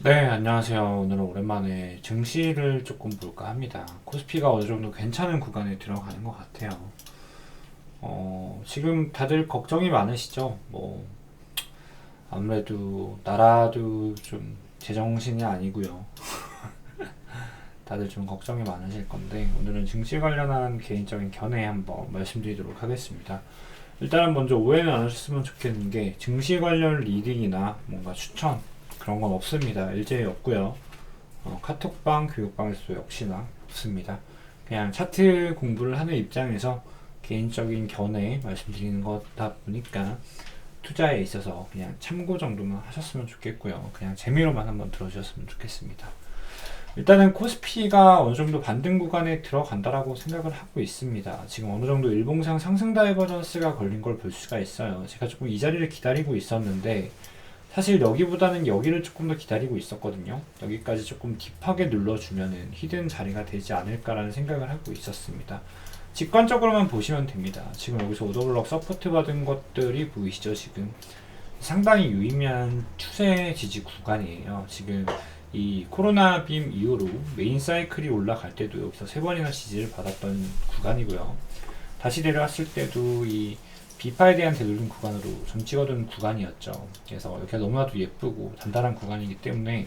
네, 안녕하세요. 오늘은 오랜만에 증시를 조금 볼까 합니다. 코스피가 어느 정도 괜찮은 구간에 들어가는 것 같아요. 지금 다들 걱정이 많으시죠? 아무래도 나라도 좀 제정신이 아니고요. 다들 좀 걱정이 많으실 건데, 오늘은 증시 관련한 개인적인 견해 한번 말씀드리도록 하겠습니다. 일단은 먼저 오해는 안 하셨으면 좋겠는 게, 증시 관련 리딩이나 뭔가 추천, 그런 건 없습니다. 일제히 없고요. 카톡방, 교육방에서도 역시나 없습니다. 그냥 차트 공부를 하는 입장에서 개인적인 견해 말씀드리는 거다 보니까 투자에 있어서 그냥 참고 정도만 하셨으면 좋겠고요. 그냥 재미로만 한번 들어주셨으면 좋겠습니다. 일단은 코스피가 어느 정도 반등 구간에 들어간다라고 생각을 하고 있습니다. 지금 어느 정도 일봉상 상승 다이버전스가 걸린 걸 볼 수가 있어요. 제가 조금 이 자리를 기다리고 있었는데 사실 여기보다는 여기를 조금 더 기다리고 있었거든요. 여기까지 조금 딥하게 눌러주면은 히든 자리가 되지 않을까라는 생각을 하고 있었습니다. 직관적으로만 보시면 됩니다. 지금 여기서 오더블럭 서포트 받은 것들이 보이시죠? 지금 상당히 유의미한 추세 지지 구간이에요. 지금 이 코로나 빔 이후로 메인 사이클이 올라갈 때도 여기서 세 번이나 지지를 받았던 구간이고요. 다시 내려왔을 때도 이 비파에 대한 되돌림 구간으로 좀 찍어둔 구간이었죠. 그래서 여기가 너무나도 예쁘고 단단한 구간이기 때문에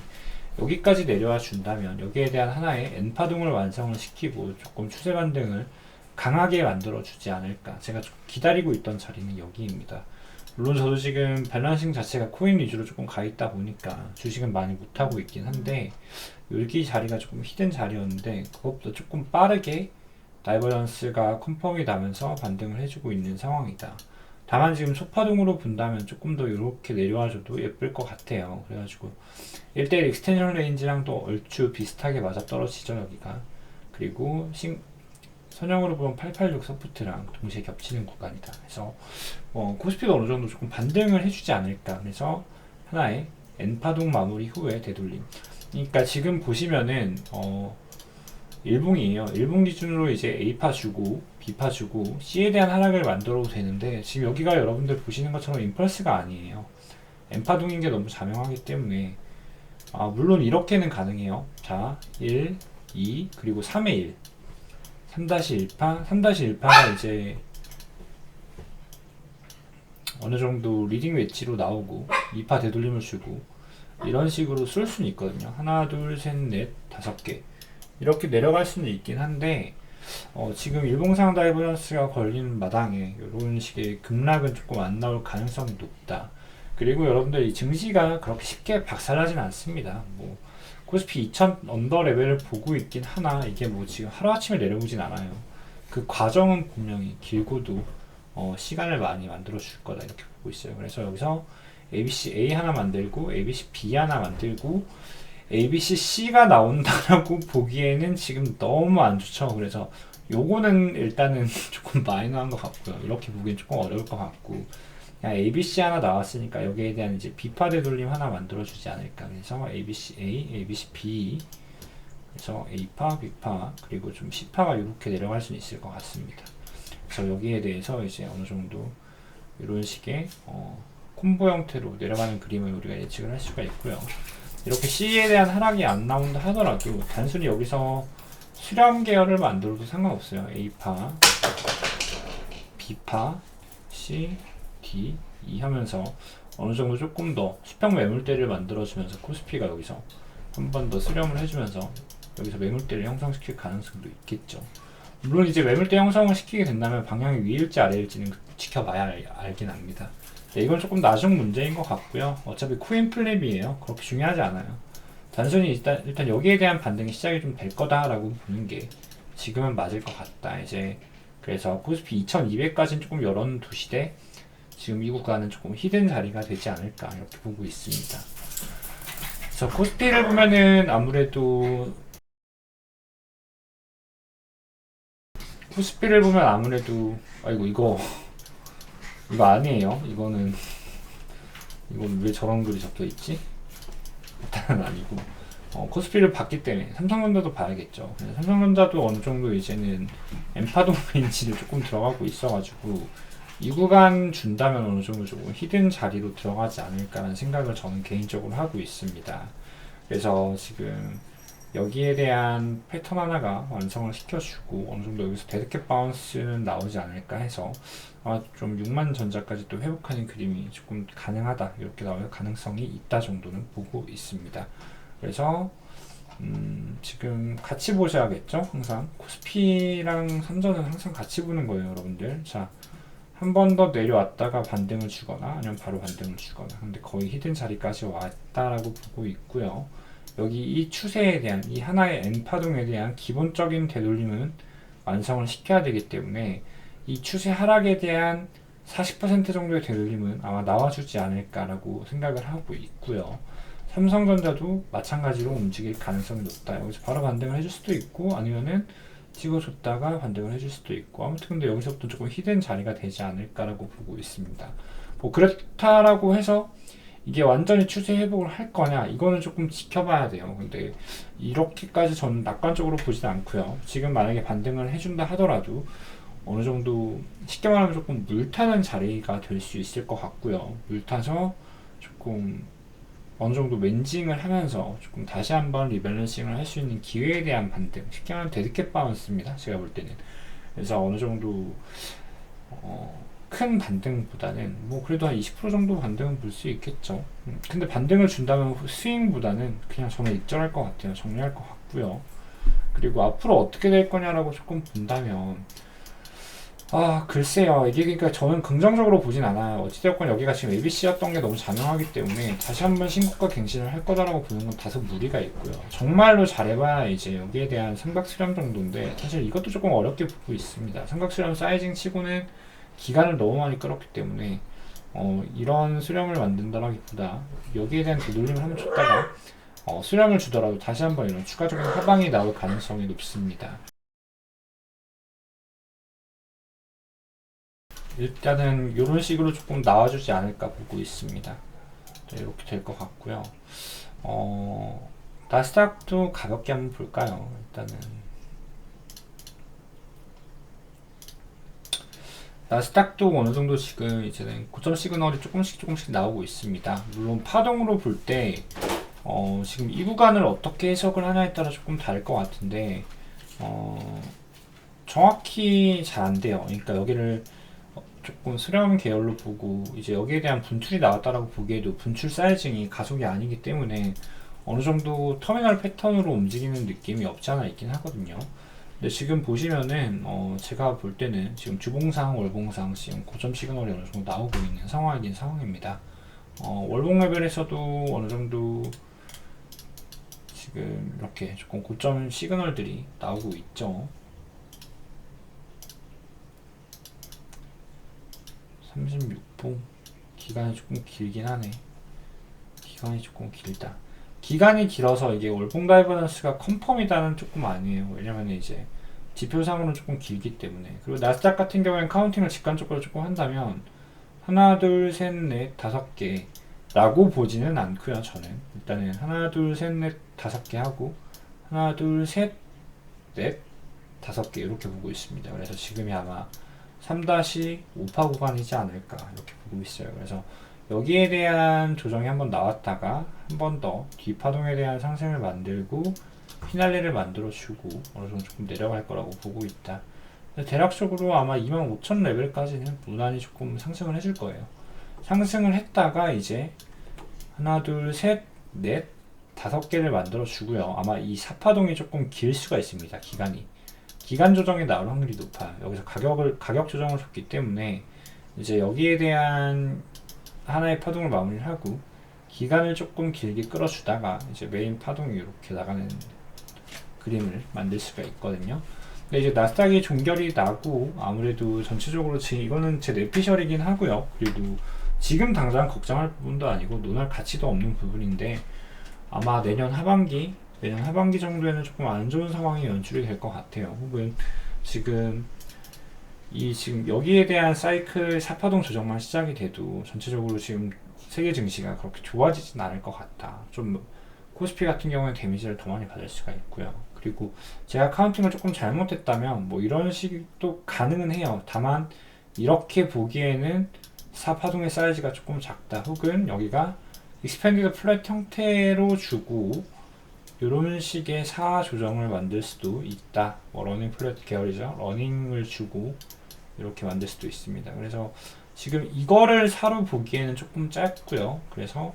여기까지 내려와 준다면 여기에 대한 하나의 N파동을 완성을 시키고 조금 추세 반등을 강하게 만들어 주지 않을까. 제가 좀 기다리고 있던 자리는 여기입니다. 물론 저도 지금 밸런싱 자체가 코인 위주로 조금 가 있다 보니까 주식은 많이 못하고 있긴 한데 여기 자리가 조금 히든 자리였는데 그것보다 조금 빠르게 다이버전스가 컨펌이 나면서 반등을 해주고 있는 상황이다. 다만 지금 소파동으로 본다면 조금 더 이렇게 내려와줘도 예쁠 것 같아요. 그래가지고 1대1 익스텐션 레인지랑 또 얼추 비슷하게 맞아떨어지죠 여기가. 그리고 선형으로 보면 886 서포트랑 동시에 겹치는 구간이다. 그래서 코스피가 어느 정도 조금 반등을 해주지 않을까. 그래서 하나의 N파동 마무리 후에 되돌림. 그러니까 지금 보시면은 일봉이에요. 일봉 기준으로 이제 A파 주고 B파 주고 C에 대한 하락을 만들어도 되는데 지금 여기가 여러분들 보시는 것처럼 임펄스가 아니에요. N파동인 게 너무 자명하기 때문에 물론 이렇게는 가능해요. 자, 1, 2, 그리고 3의 1. 3-1파, 3-1파가 이제 어느 정도 리딩 웨지로 나오고 2파 되돌림을 주고 이런 식으로 쓸 수는 있거든요. 하나, 둘, 셋, 넷, 다섯 개 이렇게 내려갈 수는 있긴 한데 지금 일봉상 다이버전스가 걸리는 마당에 이런 식의 급락은 조금 안 나올 가능성이 높다. 그리고 여러분들 이 증시가 그렇게 쉽게 박살나진 않습니다. 코스피 2000 언더 레벨을 보고 있긴 하나 이게 지금 하루아침에 내려오진 않아요. 그 과정은 분명히 길고도 시간을 많이 만들어 줄 거다 이렇게 보고 있어요. 그래서 여기서 ABC A 하나 만들고 ABC B 하나 만들고 ABC C가 나온다라고 보기에는 지금 너무 안 좋죠. 그래서 요거는 일단은 조금 마이너한 것 같고요. 이렇게 보기엔 조금 어려울 것 같고 그냥 ABC 하나 나왔으니까 여기에 대한 이제 B파 되돌림 하나 만들어주지 않을까. 그래서 ABC A, ABC B 그래서 A파, B파 그리고 좀 C파가 이렇게 내려갈 수 있을 것 같습니다. 그래서 여기에 대해서 이제 어느 정도 이런 식의 콤보 형태로 내려가는 그림을 우리가 예측을 할 수가 있고요. 이렇게 C에 대한 하락이 안 나온다 하더라도 단순히 여기서 수렴 계열을 만들어도 상관없어요. A파, B파, C, D, E 하면서 어느 정도 조금 더 수평 매물대를 만들어주면서 코스피가 여기서 한 번 더 수렴을 해주면서 여기서 매물대를 형성시킬 가능성도 있겠죠. 물론 이제 매물대 형성을 시키게 된다면 방향이 위일지 아래일지는 지켜봐야 알긴 합니다. 이건 조금 나중 문제인 것 같고요. 어차피 코인 플랩이에요. 그렇게 중요하지 않아요. 단순히 일단 여기에 대한 반등이 시작이 좀 될 거다라고 보는 게 지금은 맞을 것 같다. 이제 그래서 코스피 2200까지는 조금 열어두시되 지금 이 구간은 조금 히든 자리가 되지 않을까 이렇게 보고 있습니다. 그래서 코스피를 보면은 아무래도 아이고 이거 아니에요. 이거는 왜 저런 글이 적혀 있지? 일단은 아니고 코스피를 봤기 때문에 삼성전자도 봐야겠죠. 삼성전자도 어느 정도 이제는 엠파동 렌치를 조금 들어가고 있어가지고 이 구간 준다면 어느 정도 조금 히든 자리로 들어가지 않을까라는 생각을 저는 개인적으로 하고 있습니다. 그래서 지금 여기에 대한 패턴 하나가 완성을 시켜주고 어느 정도 여기서 데드캣 바운스는 나오지 않을까 해서 좀 6만 전자까지 또 회복하는 그림이 조금 가능하다, 이렇게 나올 가능성이 있다 정도는 보고 있습니다. 그래서 지금 같이 보셔야겠죠. 항상 코스피랑 선전은 항상 같이 보는 거예요, 여러분들. 자, 한 번 더 내려왔다가 반등을 주거나 아니면 바로 반등을 주거나, 근데 거의 히든 자리까지 왔다라고 보고 있고요. 여기 이 추세에 대한, 이 하나의 N파동에 대한 기본적인 되돌림은 완성을 시켜야 되기 때문에 이 추세 하락에 대한 40% 정도의 되돌림은 아마 나와주지 않을까라고 생각을 하고 있고요. 삼성전자도 마찬가지로 움직일 가능성이 높다. 여기서 바로 반등을 해줄 수도 있고 아니면은 찍어줬다가 반등을 해줄 수도 있고, 아무튼 근데 여기서부터 조금 히든 자리가 되지 않을까라고 보고 있습니다. 뭐 그렇다라고 해서 이게 완전히 추세 회복을 할 거냐, 이거는 조금 지켜봐야 돼요. 근데 이렇게까지 저는 낙관적으로 보지는 않고요. 지금 만약에 반등을 해준다 하더라도 어느 정도 쉽게 말하면 조금 물타는 자리가 될 수 있을 것 같고요. 물타서 조금 어느 정도 멘징을 하면서 조금 다시 한번 리밸런싱을 할 수 있는 기회에 대한 반등, 쉽게 말하면 데드캣 바운스입니다, 제가 볼 때는. 그래서 어느 정도 큰 반등보다는 뭐 그래도 한 20% 정도 반등은 볼 수 있겠죠. 근데 반등을 준다면 스윙보다는 그냥 저는 익절할 것 같아요. 정리할 것 같고요. 그리고 앞으로 어떻게 될 거냐라고 조금 본다면, 글쎄요. 이게 그러니까 저는 긍정적으로 보진 않아요. 어찌되었건 여기가 지금 ABC였던 게 너무 잔영하기 때문에 다시 한번 신고가 갱신을 할 거다라고 보는 건 다소 무리가 있고요. 정말로 잘해봐야 이제 여기에 대한 삼각 수렴 정도인데, 사실 이것도 조금 어렵게 보고 있습니다. 삼각 수렴 사이징 치고는 기간을 너무 많이 끌었기 때문에 이런 수렴을 만든다라기보다 여기에 대한 되돌림을 한번 줬다가 수렴을 주더라도 다시 한번 이런 추가적인 하방이 나올 가능성이 높습니다. 일단은 이런 식으로 조금 나와주지 않을까 보고 있습니다. 이렇게 될 것 같고요. 나스닥도 가볍게 한번 볼까요? 일단은 나스닥도 어느 정도 지금 이제는 고점 시그널이 조금씩 나오고 있습니다. 물론 파동으로 볼 때 지금 이 구간을 어떻게 해석을 하냐에 따라 조금 다를 것 같은데 정확히 잘 안 돼요. 그러니까 여기를 조금 수렴 계열로 보고 이제 여기에 대한 분출이 나왔다라고 보기에도 분출 사이징이 가속이 아니기 때문에 어느 정도 터미널 패턴으로 움직이는 느낌이 없지 않아 있긴 하거든요. 근데 지금 보시면은 제가 볼 때는 지금 주봉상, 월봉상 지금 고점 시그널이 어느 정도 나오고 있는 상황이긴 상황입니다. 월봉 레벨에서도 어느 정도 지금 이렇게 조금 고점 시그널들이 나오고 있죠. 36분 기간이 조금 길긴 하네. 기간이 조금 길다. 기간이 길어서 이게 월봉 다이버넌스가 컨펌이다는 조금 아니에요. 왜냐면 이제 지표상으로는 조금 길기 때문에. 그리고 나스닥 같은 경우에는 카운팅을 직관적으로 조금 한다면 하나, 둘, 셋, 넷, 다섯 개 라고 보지는 않고요. 저는 일단은 하나, 둘, 셋, 넷, 다섯 개 하고 하나, 둘, 셋, 넷, 다섯 개 이렇게 보고 있습니다. 그래서 지금이 아마 3-5파 구간이지 않을까 이렇게 보고 있어요. 그래서 여기에 대한 조정이 한번 나왔다가 한 번 더 뒷파동에 대한 상승을 만들고 피날레를 만들어주고 어느 정도 조금 내려갈 거라고 보고 있다. 대략적으로 아마 25,000 레벨까지는 무난히 조금 상승을 해줄 거예요. 상승을 했다가 이제 하나, 둘, 셋, 넷, 다섯 개를 만들어 주고요. 아마 이 4파동이 조금 길 수가 있습니다. 기간 조정이 나올 확률이 높아요. 여기서 가격 조정을 줬기 때문에 이제 여기에 대한 하나의 파동을 마무리를 하고 기간을 조금 길게 끌어주다가 이제 메인 파동이 이렇게 나가는 그림을 만들 수가 있거든요. 근데 이제 나스닥이 종결이 나고 아무래도 전체적으로 지금 이거는 제 내피셜이긴 하고요. 그리고 지금 당장 걱정할 부분도 아니고 논할 가치도 없는 부분인데 아마 내년 하반기 정도에는 조금 안 좋은 상황이 연출이 될 것 같아요. 혹은 지금 여기에 대한 사이클 4파동 조정만 시작이 돼도 전체적으로 지금 세계 증시가 그렇게 좋아지진 않을 것 같다. 좀 코스피 같은 경우는 데미지를 더 많이 받을 수가 있고요. 그리고 제가 카운팅을 조금 잘못했다면 뭐 이런 식도 가능은 해요. 다만 이렇게 보기에는 4파동의 사이즈가 조금 작다. 혹은 여기가 익스펜디드 플랫 형태로 주고 이런 식의 사 조정을 만들 수도 있다. 뭐 러닝 플랫 계열이죠. 러닝을 주고 이렇게 만들 수도 있습니다. 그래서 지금 이거를 사로 보기에는 조금 짧고요. 그래서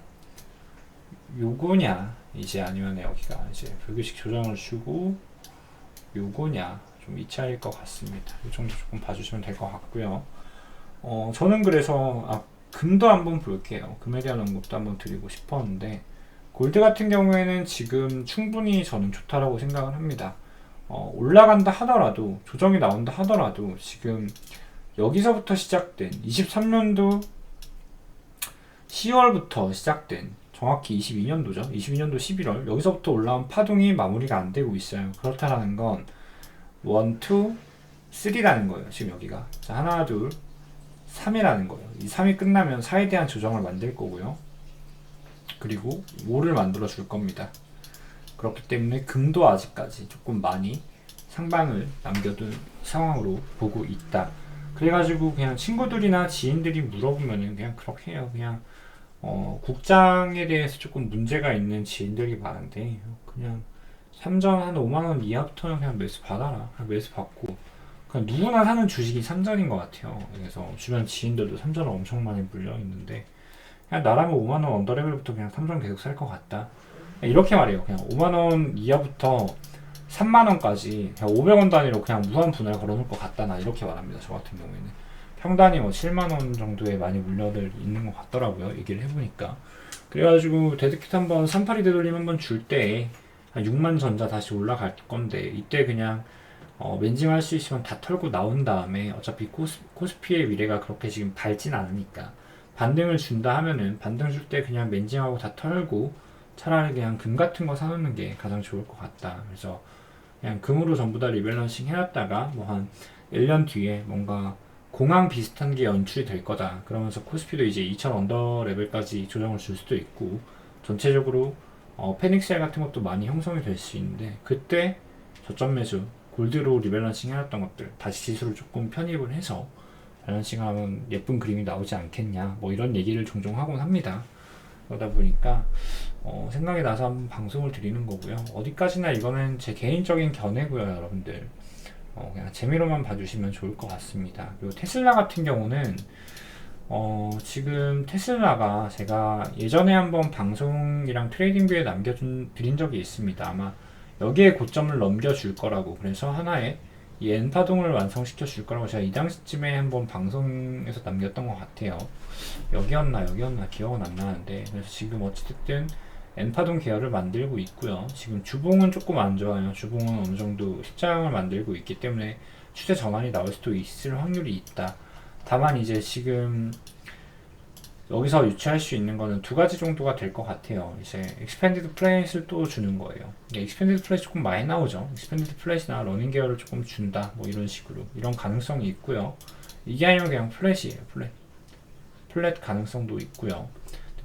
요거냐 이제 아니면 여기가 이제 불규칙 조정을 주고 요거냐 좀 이 차이일 것 같습니다. 이 정도 조금 봐주시면 될 것 같고요. 저는 그래서 금도 한번 볼게요. 금에 대한 언급도 한번 드리고 싶었는데 골드 같은 경우에는 지금 충분히 저는 좋다라고 생각을 합니다. 올라간다 하더라도 조정이 나온다 하더라도 지금 여기서부터 시작된 23년도 10월부터 시작된 정확히 22년도죠. 22년도 11월 여기서부터 올라온 파동이 마무리가 안 되고 있어요. 그렇다라는 건 1, 2, 3라는 거예요. 지금 여기가 자, 하나, 둘, 3이라는 거예요. 이 3이 끝나면 4에 대한 조정을 만들 거고요. 그리고 5를 만들어 줄 겁니다. 그렇기 때문에 금도 아직까지 조금 많이 상방을 남겨둔 상황으로 보고 있다. 그래가지고 그냥 친구들이나 지인들이 물어보면은 그냥 그렇게 해요. 그냥 국장에 대해서 조금 문제가 있는 지인들이 많은데 그냥 삼전 한 5만원 이하부터는 그냥 매수 받아라. 그냥 매수 받고 그냥 누구나 사는 주식이 삼전인 것 같아요. 그래서 주변 지인들도 삼전을 엄청 많이 물려 있는데 그냥 나라면 5만원 언더레벨부터 그냥 삼전 계속 살 것 같다. 이렇게 말해요. 그냥 5만원 이하부터 3만원까지 그냥 500원 단위로 그냥 무한 분할 걸어놓을 것 같다. 나 이렇게 말합니다. 저 같은 경우에는 평단이 뭐 7만원 정도에 많이 물려들 있는 것 같더라고요. 얘기를 해보니까. 그래가지고 데드킷 한번 38이 되돌림 한번 줄 때 한 6만 전자 다시 올라갈 건데 이때 그냥 멘징할 수 있으면 다 털고 나온 다음에 어차피 코스피의 미래가 그렇게 지금 밝진 않으니까 반등을 준다 하면은 반등 줄 때 그냥 멘징하고 다 털고 차라리 그냥 금 같은 거 사놓는 게 가장 좋을 것 같다. 그래서 그냥 금으로 전부 다 리밸런싱 해놨다가 뭐 한 1년 뒤에 뭔가 공황 비슷한 게 연출이 될 거다. 그러면서 코스피도 이제 2000 언더 레벨까지 조정을 줄 수도 있고 전체적으로 패닉셀 같은 것도 많이 형성이 될 수 있는데 그때 저점 매수 골드로 리밸런싱 해놨던 것들 다시 지수를 조금 편입을 해서 밸런싱하면 예쁜 그림이 나오지 않겠냐 뭐 이런 얘기를 종종 하곤 합니다. 그러다 보니까 생각이 나서 한번 방송을 드리는 거고요. 어디까지나 이거는 제 개인적인 견해고요. 여러분들 그냥 재미로만 봐주시면 좋을 것 같습니다. 그리고 테슬라 같은 경우는 지금 테슬라가 제가 예전에 한번 방송이랑 트레이딩뷰에 드린 적이 있습니다. 아마 여기에 고점을 넘겨줄 거라고 그래서 하나의 이 N파동을 완성시켜 줄 거라고 제가 이 당시쯤에 한번 방송에서 남겼던 것 같아요. 여기였나 기억은 안 나는데 그래서 지금 어찌됐든 N파동 계열을 만들고 있고요. 지금 주봉은 조금 안 좋아요. 주봉은 어느 정도 십자형을 만들고 있기 때문에 추세 전환이 나올 수도 있을 확률이 있다. 다만 이제 지금 여기서 유추할 수 있는 거는 두 가지 정도가 될 것 같아요. 이제 익스펜디드 플랫을 또 주는 거예요. 익스펜디드 플랫이 조금 많이 나오죠. 익스펜디드 플랫이나 러닝 계열을 조금 준다. 뭐 이런 식으로 이런 가능성이 있고요. 이게 아니면 그냥 플랫이에요. 플랫 가능성도 있고요.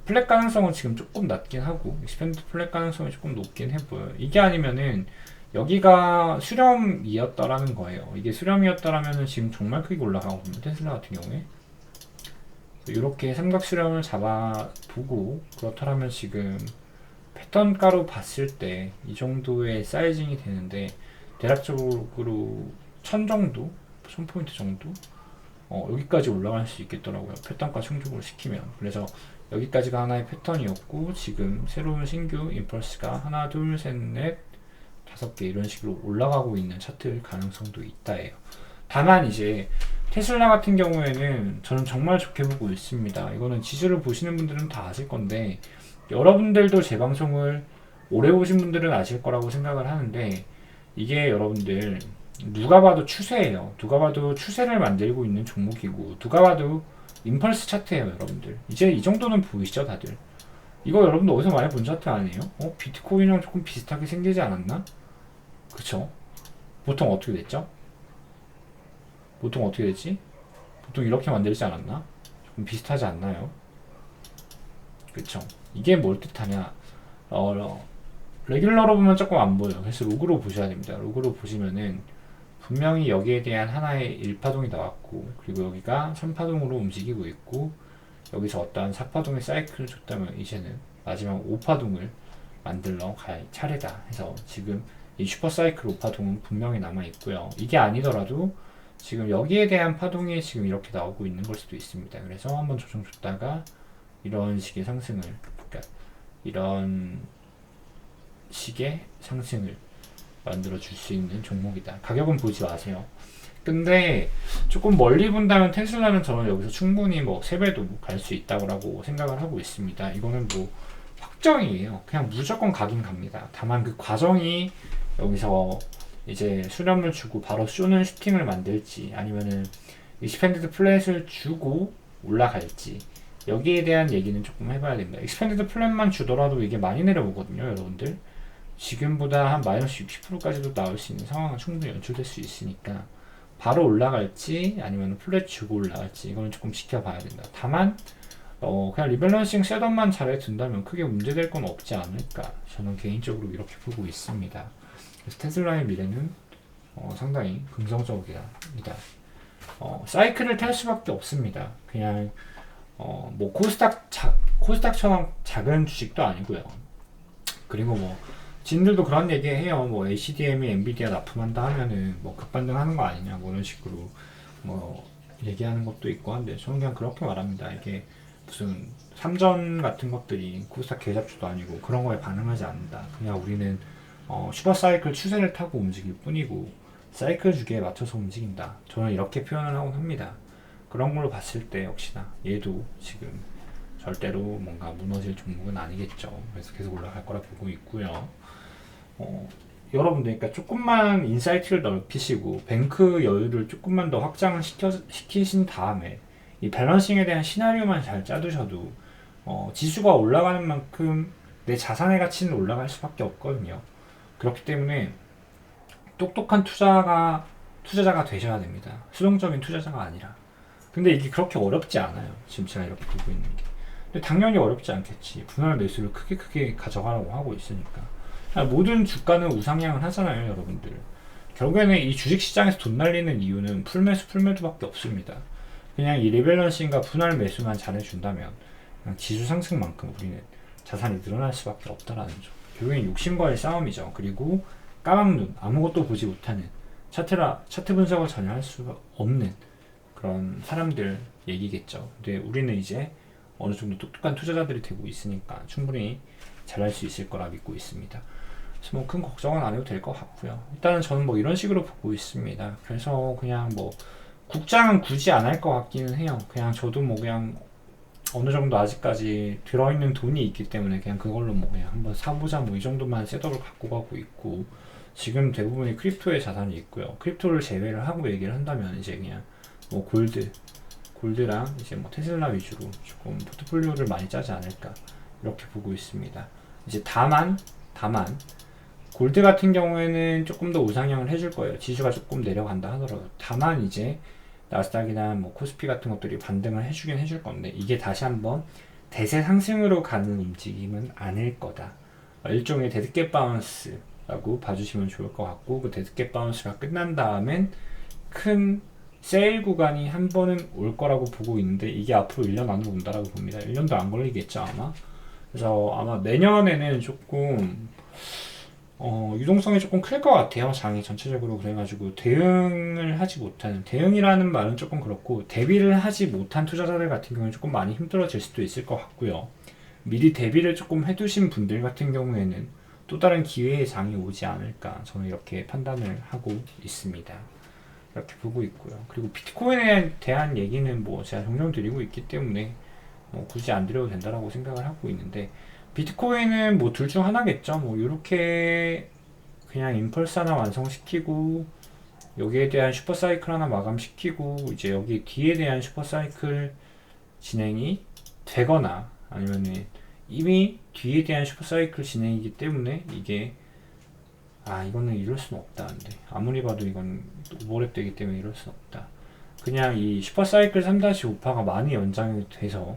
플랫 가능성은 지금 조금 낮긴 하고 익스펜디드 플랫 가능성이 조금 높긴 해보여요. 이게 아니면은 여기가 수렴이었다라는 거예요. 이게 수렴이었다라면은 지금 정말 크게 올라가거든요. 테슬라 같은 경우에. 이렇게 삼각 수렴을 잡아보고 그렇다면 지금 패턴가로 봤을 때 이 정도의 사이징이 되는데 대략적으로 1000 정도? 1000포인트 정도? 여기까지 올라갈 수 있겠더라고요. 패턴가 충족을 시키면. 그래서 여기까지가 하나의 패턴이었고 지금 새로운 신규 임펄스가 하나, 둘, 셋, 넷, 5개 이런 식으로 올라가고 있는 차트일 가능성도 있다예요. 다만 이제 테슬라 같은 경우에는 저는 정말 좋게 보고 있습니다. 이거는 지수를 보시는 분들은 다 아실 건데 여러분들도 제 방송을 오래 보신 분들은 아실 거라고 생각을 하는데 이게 여러분들 누가 봐도 추세예요. 누가 봐도 추세를 만들고 있는 종목이고 누가 봐도 임펄스 차트예요. 여러분들 이제 이 정도는 보이시죠 다들? 이거 여러분들 어디서 많이 본 차트 아니에요? 비트코인이랑 조금 비슷하게 생기지 않았나? 그쵸? 보통 어떻게 됐죠? 보통 어떻게 되지? 보통 이렇게 만들지 않았나? 조금 비슷하지 않나요? 그쵸? 이게 뭘 뜻하냐? 레귤러로 보면 조금 안 보여요. 그래서 로그로 보셔야 됩니다. 로그로 보시면은 분명히 여기에 대한 하나의 1파동이 나왔고 그리고 여기가 3파동으로 움직이고 있고 여기서 어떠한 4파동의 사이클을 줬다면 이제는 마지막 5파동을 만들러 갈 차례다 해서 지금 이 슈퍼사이클 우파동은 분명히 남아 있고요. 이게 아니더라도 지금 여기에 대한 파동이 지금 이렇게 나오고 있는 걸 수도 있습니다. 그래서 한번 조정 줬다가 이런 식의 상승을, 그러니까 이런 식의 상승을 만들어 줄 수 있는 종목이다. 가격은 보지 마세요. 근데 조금 멀리 본다면 테슬라는 저는 여기서 충분히 뭐 3배도 갈 수 있다고 생각을 하고 있습니다. 이거는 뭐 확정이에요. 그냥 무조건 가긴 갑니다. 다만 그 과정이 여기서 이제 수렴을 주고 바로 쏘는 슈팅을 만들지, 아니면은 익스펜디드 플랫을 주고 올라갈지, 여기에 대한 얘기는 조금 해봐야 됩니다. 익스펜디드 플랫만 주더라도 이게 많이 내려오거든요, 여러분들. 지금보다 한 마이너스 60%까지도 나올 수 있는 상황은 충분히 연출될 수 있으니까 바로 올라갈지 아니면 플랫 주고 올라갈지 이거는 조금 지켜봐야 된다. 다만 그냥 리밸런싱 셋업만 잘 둔다면 크게 문제될 건 없지 않을까, 저는 개인적으로 이렇게 보고 있습니다. 그래서 테슬라의 미래는 상당히 긍정적이다. 사이클을 탈 수밖에 없습니다. 그냥 뭐 코스닥처럼 작은 주식도 아니고요. 그리고 뭐 진들도 그런 얘기 해요. 뭐 HDM이 엔비디아 납품한다 하면은 뭐 급반등하는 거 아니냐, 뭐 이런 식으로 뭐 얘기하는 것도 있고 한데, 저는 그냥 그렇게 말합니다. 이게 무슨 삼전 같은 것들이 코스닥 계잡주도 아니고 그런 거에 반응하지 않는다. 그냥 우리는 슈퍼사이클 추세를 타고 움직일 뿐이고 사이클 주기에 맞춰서 움직인다. 저는 이렇게 표현을 하곤 합니다. 그런 걸로 봤을 때 역시나 얘도 지금 절대로 뭔가 무너질 종목은 아니겠죠. 그래서 계속 올라갈 거라 보고 있고요. 여러분들, 그러니까 조금만 인사이트를 넓히시고 뱅크 여유를 조금만 더 확장을 시키신 다음에 이 밸런싱에 대한 시나리오만 잘 짜두셔도 지수가 올라가는 만큼 내 자산의 가치는 올라갈 수밖에 없거든요. 그렇기 때문에 똑똑한 투자자가 되셔야 됩니다. 수동적인 투자자가 아니라. 근데 이게 그렇게 어렵지 않아요. 지금 제가 이렇게 보고 있는 게. 근데 당연히 어렵지 않겠지. 분할 매수를 크게 가져가라고 하고 있으니까. 모든 주가는 우상향을 하잖아요, 여러분들. 결국에는 이 주식시장에서 돈 날리는 이유는 풀매도밖에 없습니다. 그냥 이 리밸런싱과 분할 매수만 잘해준다면 그냥 지수 상승만큼 우리는 자산이 늘어날 수밖에 없다라는 점. 결국엔 욕심과의 싸움이죠. 그리고 까막눈, 아무것도 보지 못하는, 차트 분석을 전혀 할 수가 없는 그런 사람들 얘기겠죠. 근데 우리는 이제 어느 정도 똑똑한 투자자들이 되고 있으니까 충분히 잘할 수 있을 거라 믿고 있습니다. 그래서 뭐 큰 걱정은 안 해도 될 것 같고요. 일단은 저는 뭐 이런 식으로 보고 있습니다. 그래서 그냥 뭐 국장은 굳이 안 할 것 같기는 해요. 그냥 저도 뭐 그냥 어느 정도 아직까지 들어있는 돈이 있기 때문에 그냥 그걸로 뭐 그냥 한번 사보자 뭐 이 정도만 셋업을 갖고 가고 있고, 지금 대부분이 크립토의 자산이 있고요. 크립토를 제외를 하고 얘기를 한다면 이제 그냥 뭐 골드랑 이제 뭐 테슬라 위주로 조금 포트폴리오를 많이 짜지 않을까 이렇게 보고 있습니다. 이제 다만 골드 같은 경우에는 조금 더 우상향을 해줄 거예요. 지수가 조금 내려간다 하더라도. 다만 이제 나스닥이나 뭐 코스피 같은 것들이 반등을 해주긴 해줄 건데, 이게 다시 한번 대세 상승으로 가는 움직임은 아닐 거다. 일종의 데드캣 바운스라고 봐주시면 좋을 것 같고, 그 데드캣 바운스가 끝난 다음엔 큰 세일 구간이 한 번은 올 거라고 보고 있는데, 이게 앞으로 1년 안으로 온다라고 봅니다. 1년도 안 걸리겠죠, 아마. 그래서 아마 내년에는 조금 유동성이 조금 클 것 같아요, 장이 전체적으로. 그래가지고 대응을 하지 못하는, 대응이라는 말은 조금 그렇고 대비를 하지 못한 투자자들 같은 경우는 조금 많이 힘들어질 수도 있을 것 같고요. 미리 대비를 조금 해두신 분들 같은 경우에는 또 다른 기회의 장이 오지 않을까, 저는 이렇게 판단을 하고 있습니다. 이렇게 보고 있고요. 그리고 비트코인에 대한 얘기는 뭐 제가 종종 드리고 있기 때문에 굳이 안 드려도 된다라고 생각을 하고 있는데, 비트코인은 뭐 둘 중 하나겠죠. 뭐 이렇게 그냥 임펄스 하나 완성시키고 여기에 대한 슈퍼사이클 하나 마감시키고 이제 여기 뒤에 대한 슈퍼사이클 진행이 되거나, 아니면은 이미 뒤에 대한 슈퍼사이클 진행이기 때문에 이게 이거는 이럴 수는 없다. 근데 아무리 봐도 이건 오버랩 되기 때문에 이럴 수는 없다. 그냥 이 슈퍼사이클 3-5파가 많이 연장이 돼서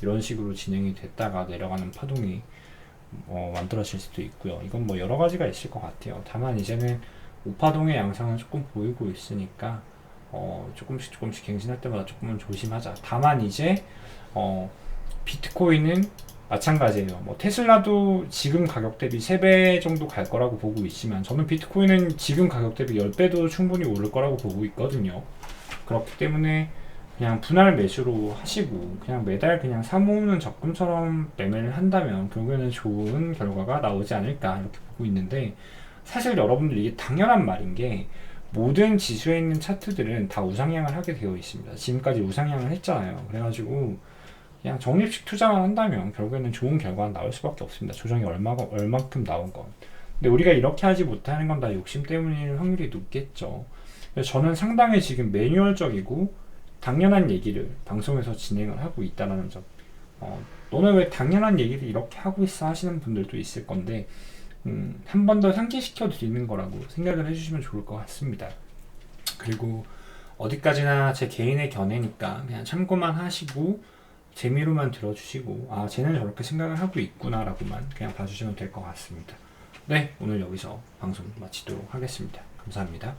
이런 식으로 진행이 됐다가 내려가는 파동이 만들어질 수도 있고요. 이건 뭐 여러 가지가 있을 것 같아요. 다만 이제는 5파동의 양상은 조금 보이고 있으니까 조금씩 갱신할 때마다 조금은 조심하자. 다만 이제 비트코인은 마찬가지예요. 뭐 테슬라도 지금 가격 대비 3배 정도 갈 거라고 보고 있지만 저는 비트코인은 지금 가격 대비 10배도 충분히 오를 거라고 보고 있거든요. 그렇기 때문에 그냥 분할 매수로 하시고 그냥 매달 그냥 사모으는 적금처럼 매매를 한다면 결국에는 좋은 결과가 나오지 않을까 이렇게 보고 있는데, 사실 여러분들 이게 당연한 말인 게 모든 지수에 있는 차트들은 다 우상향을 하게 되어 있습니다. 지금까지 우상향을 했잖아요. 그래가지고 그냥 적립식 투자만 한다면 결국에는 좋은 결과가 나올 수밖에 없습니다. 조정이 얼만큼 나온 건. 근데 우리가 이렇게 하지 못하는 건 다 욕심 때문일 확률이 높겠죠. 그래서 저는 상당히 지금 매뉴얼적이고 당연한 얘기를 방송에서 진행을 하고 있다는 점. 너는 왜 당연한 얘기를 이렇게 하고 있어 하시는 분들도 있을 건데, 한 번 더 상기시켜 드리는 거라고 생각을 해주시면 좋을 것 같습니다. 그리고 어디까지나 제 개인의 견해니까 그냥 참고만 하시고 재미로만 들어주시고, 아 쟤는 저렇게 생각을 하고 있구나 라고만 그냥 봐주시면 될 것 같습니다. 네, 오늘 여기서 방송 마치도록 하겠습니다. 감사합니다.